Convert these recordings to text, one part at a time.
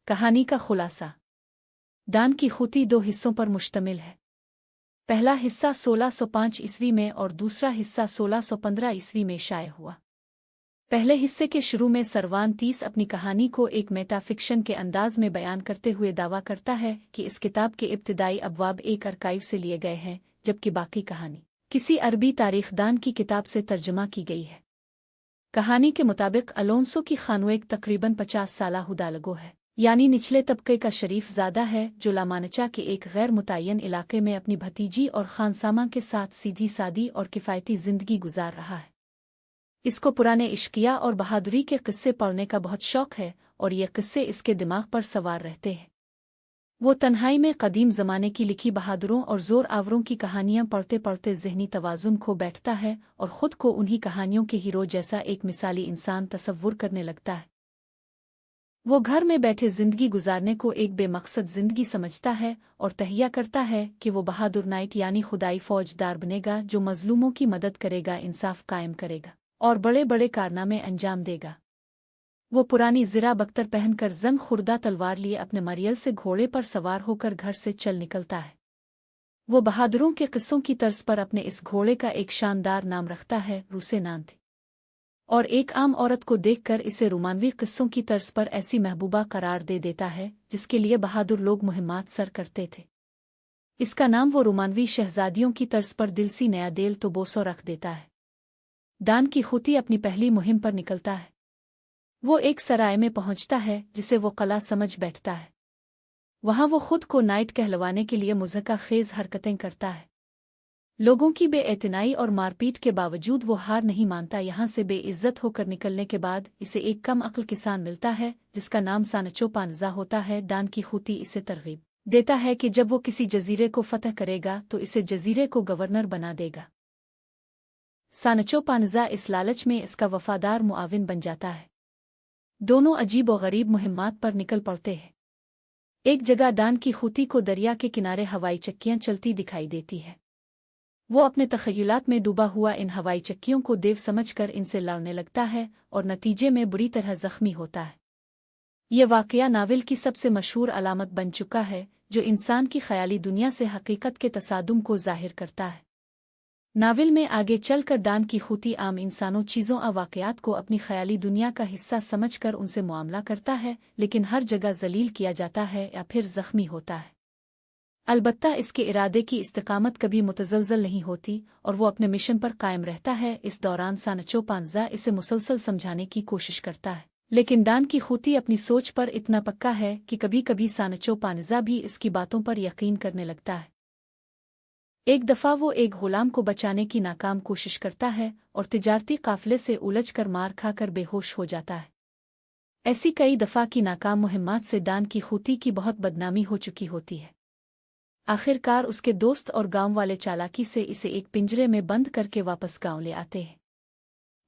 कहानी का खुलासा। डान की खूती 2 हिस्सों पर मुश्तमिल है। पहला हिस्सा 1605 ईस्वी में और दूसरा हिस्सा 1615 ईस्वी में शाये हुआ। पहले हिस्से के शुरू में सरवान तीस अपनी कहानी को एक मेटाफिक्शन के अंदाज में बयान करते हुए दावा करता है कि इस किताब के इब्तिदाई अबवाब एक आर्काइव से लिए गए हैं, जबकि बाकी कहानी किसी अरबी तारीखदान की किताब से तर्जमा की गई है। कहानी के मुताबिक अलोंसो की खानवेग तकरीबन 50 साला हुदालगो है, यानी निचले तबके का शरीफ ज़ादा है, जो लामानचा के एक गैर मुतय्यन इलाके में अपनी भतीजी और खानसामा के साथ सीधी सादी और किफ़ायती ज़िंदगी गुजार रहा है। इसको पुराने इश्किया और बहादुरी के किस्से पढ़ने का बहुत शौक है और ये किस्से इसके दिमाग पर सवार रहते हैं। वो तन्हाई में कदीम ज़माने की लिखी बहादुरों और ज़ोर आवरों की कहानियाँ पढ़ते पढ़ते ज़हनी तवाज़ुन खो बैठता है और ख़ुद को उन्हीं कहानियों के हीरो जैसा एक मिसाली इंसान तसव्वुर करने लगता है। वो घर में बैठे ज़िंदगी गुजारने को एक बेमकसद ज़िंदगी समझता है और तहिया करता है कि वो बहादुर नाइट यानी खुदाई फौजदार बनेगा, जो मज़लूमों की मदद करेगा, इंसाफ कायम करेगा और बड़े बड़े कारनामे अंजाम देगा। वो पुरानी ज़िरा बख्तर पहनकर जंग खुर्दा तलवार लिए अपने मरियल से घोड़े पर सवार होकर घर से चल निकलता है। वो बहादुरों के किस्सों की तर्ज पर अपने इस घोड़े का एक शानदार नाम रखता है, रूसेनांत, और एक आम औरत को देखकर इसे रोमानवी किस्सों की तर्ज पर ऐसी महबूबा करार दे देता है जिसके लिए बहादुर लोग मुहिम्मात सर करते थे। इसका नाम वो रोमानवी शहजादियों की तर्ज पर दिलसी नया देल तो बोसो रख देता है। डान की खूती अपनी पहली मुहिम पर निकलता है। वो एक सराय में पहुंचता है जिसे वो कला समझ बैठता है। वहां वो खुद को नाइट कहलवाने के लिए मुज़क्का खेज हरकतें करता है। लोगों की बेएतनाई और मारपीट के बावजूद वो हार नहीं मानता। यहाँ से बेइज्जत होकर निकलने के बाद इसे एक कम अक्ल किसान मिलता है जिसका नाम सानचो पानज़ा होता है। डान की खूती इसे तरगीब देता है कि जब वो किसी जजीरे को फतह करेगा तो इसे जजीरे को गवर्नर बना देगा। सानचो पानज़ा इस लालच में इसका वफादार मुआविन बन जाता है। दोनों अजीब और गरीब मुहिम्मात पर निकल पड़ते हैं। एक जगह डान की खूती को दरिया के किनारे हवाई चक्कियां चलती दिखाई देती है। वो अपने तख़य्युलात में डूबा हुआ इन हवाई चक्कियों को देव समझकर इनसे लड़ने लगता है और नतीजे में बुरी तरह जख्मी होता है। ये वाक़या नावल की सबसे मशहूर अलामत बन चुका है, जो इंसान की ख़याली दुनिया से हकीकत के तसादुम को ज़ाहिर करता है। नावल में आगे चलकर डान की खूती आम इंसानों, चीज़ों और वाक़यात को अपनी ख़याली दुनिया का हिस्सा समझकर उनसे मुआमला करता है, लेकिन हर जगह ज़लील किया जाता है या फिर ज़ख्मी होता है। अलबत्ता इसके इरादे की इस्तिकामत कभी मुतज़लज़ल नहीं होती और वो अपने मिशन पर कायम रहता है। इस दौरान सानचो पानज़ा इसे मुसलसल समझाने की कोशिश करता है, लेकिन डान की खूती अपनी सोच पर इतना पक्का है कि कभी कभी सानचो पानज़ा भी इसकी बातों पर यकीन करने लगता है। एक दफ़ा वो एक गुलाम को बचाने की नाकाम कोशिश करता है और तिजारती काफ़िले से उलझकर मार खाकर बेहोश हो जाता है। ऐसी कई दफ़ा की नाकाम मुहिम्मात से डान की खूती की बहुत बदनामी हो चुकी होती है। आखिरकार उसके दोस्त और गांव वाले चालाकी से इसे एक पिंजरे में बंद करके वापस गांव ले आते हैं।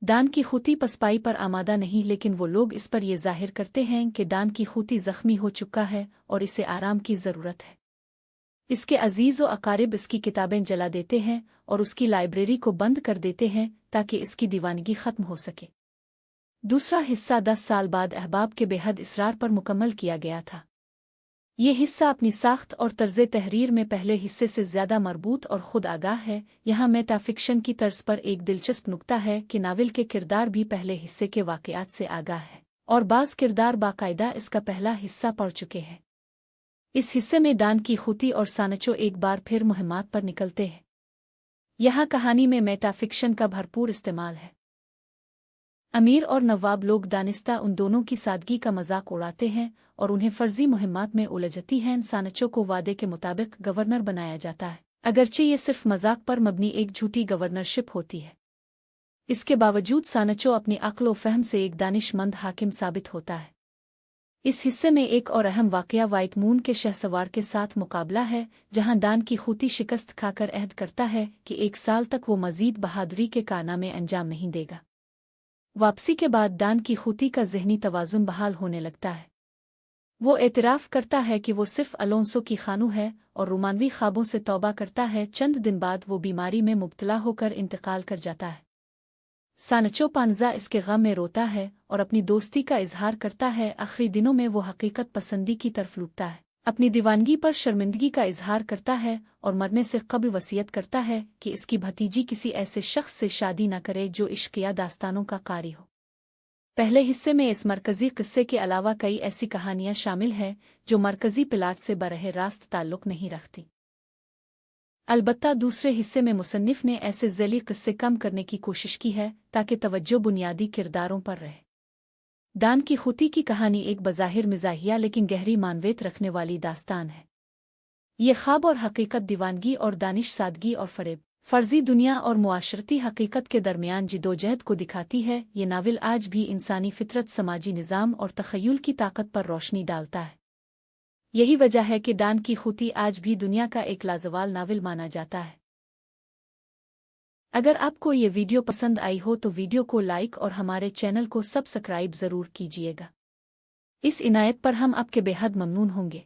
डान की खूती पसपाई पर आमादा नहीं, लेकिन वो लोग इस पर यह जाहिर करते हैं कि डान की खूती ज़ख्मी हो चुका है और इसे आराम की ज़रूरत है। इसके अजीज़ व अकारिब इसकी किताबें जला देते हैं और उसकी लाइब्रेरी को बंद कर देते हैं ताकि इसकी दीवानगी ख़त्म हो सके। दूसरा हिस्सा 10 साल बाद अहबाब के बेहद इसरार पर मुकम्मल किया गया था। ये हिस्सा अपनी साख्त और तर्ज़े तहरीर में पहले हिस्से से ज़्यादा मरबूत और खुद आगाह है। यहाँ मेटाफिक्शन की तर्ज पर एक दिलचस्प नुक्ता है कि नावल के किरदार भी पहले हिस्से के वाक़यात से आगाह है और बाज़ किरदार बाकायदा इसका पहला हिस्सा पढ़ चुके हैं। इस हिस्से में डान की खूती और सानचो एक बार फिर मुहिम्मात पर निकलते हैं। यहाँ कहानी में मेटाफिक्शन का भरपूर इस्तेमाल है। अमीर और नवाब लोग दानिस्ता उन दोनों की सादगी का मजाक उड़ाते हैं और उन्हें फर्जी मुहिम्मात में उलझती हैं। सानचो को वादे के मुताबिक गवर्नर बनाया जाता है, अगरचे ये सिर्फ मजाक पर मबनी एक झूठी गवर्नरशिप होती है। इसके बावजूद सानचो अपनी अक्ल व फहम से एक दानिशमंद हाकिम साबित होता है। इस हिस्से में एक और अहम वाक़या व्हाइट मून के शहसवार के साथ मुकाबला है, जहां डान की खूती शिकस्त खाकर अहद करता है कि 1 साल तक वो मज़ीद बहादुरी के कारनामे अंजाम नहीं देगा। वापसी के बाद डान की खूती का ज़हनी तवाज़ुन बहाल होने लगता है। वो एतराफ़ करता है कि वो सिर्फ अलोंसो की खानू है और रोमानवी ख्वाबों से तौबा करता है। चंद दिन बाद वो बीमारी में मुब्तला होकर इंतकाल कर जाता है। सानचो पानज़ा इसके गम में रोता है और अपनी दोस्ती का इजहार करता है। आखिरी दिनों में वो हकीकत पसंदी की तरफ लुटता है, अपनी दीवानगी पर शर्मिंदगी का इजहार करता है और मरने से कब्ल वसीयत करता है कि इसकी भतीजी किसी ऐसे शख्स से शादी न करे जो इश्क या दास्तानों का कारी हो। पहले हिस्से में इस मरकजी किस्से के अलावा कई ऐसी कहानियां शामिल हैं जो मरकजी प्लाट से बरह रास्त ताल्लुक नहीं रखती। अलबत्ता दूसरे हिस्से में मुसन्निफ ने ऐसे ज़ैली किस्से कम करने की कोशिश की है ताकि तवज्जो बुनियादी किरदारों पर रहे। दान की खुती की कहानी एक बज़ाहिर मिज़ाहिया लेकिन गहरी मानवेत रखने वाली दास्तान है। ये ख्वाब और हकीकत, दीवानगी और दानिश, सादगी और फरेब, फर्जी दुनिया और मुआशरती हकीकत के दरमियान जिदोजहद को दिखाती है। ये नावल आज भी इंसानी फितरत, समाजी निज़ाम और तख़य्युल की ताकत पर रोशनी डालता है। यही वजह है कि दान की खुती आज भी दुनिया का एक लाजवाल नावल माना जाता है। अगर आपको ये वीडियो पसंद आई हो तो वीडियो को लाइक और हमारे चैनल को सब्सक्राइब ज़रूर कीजिएगा। इस इनायत पर हम आपके बेहद ममनून होंगे।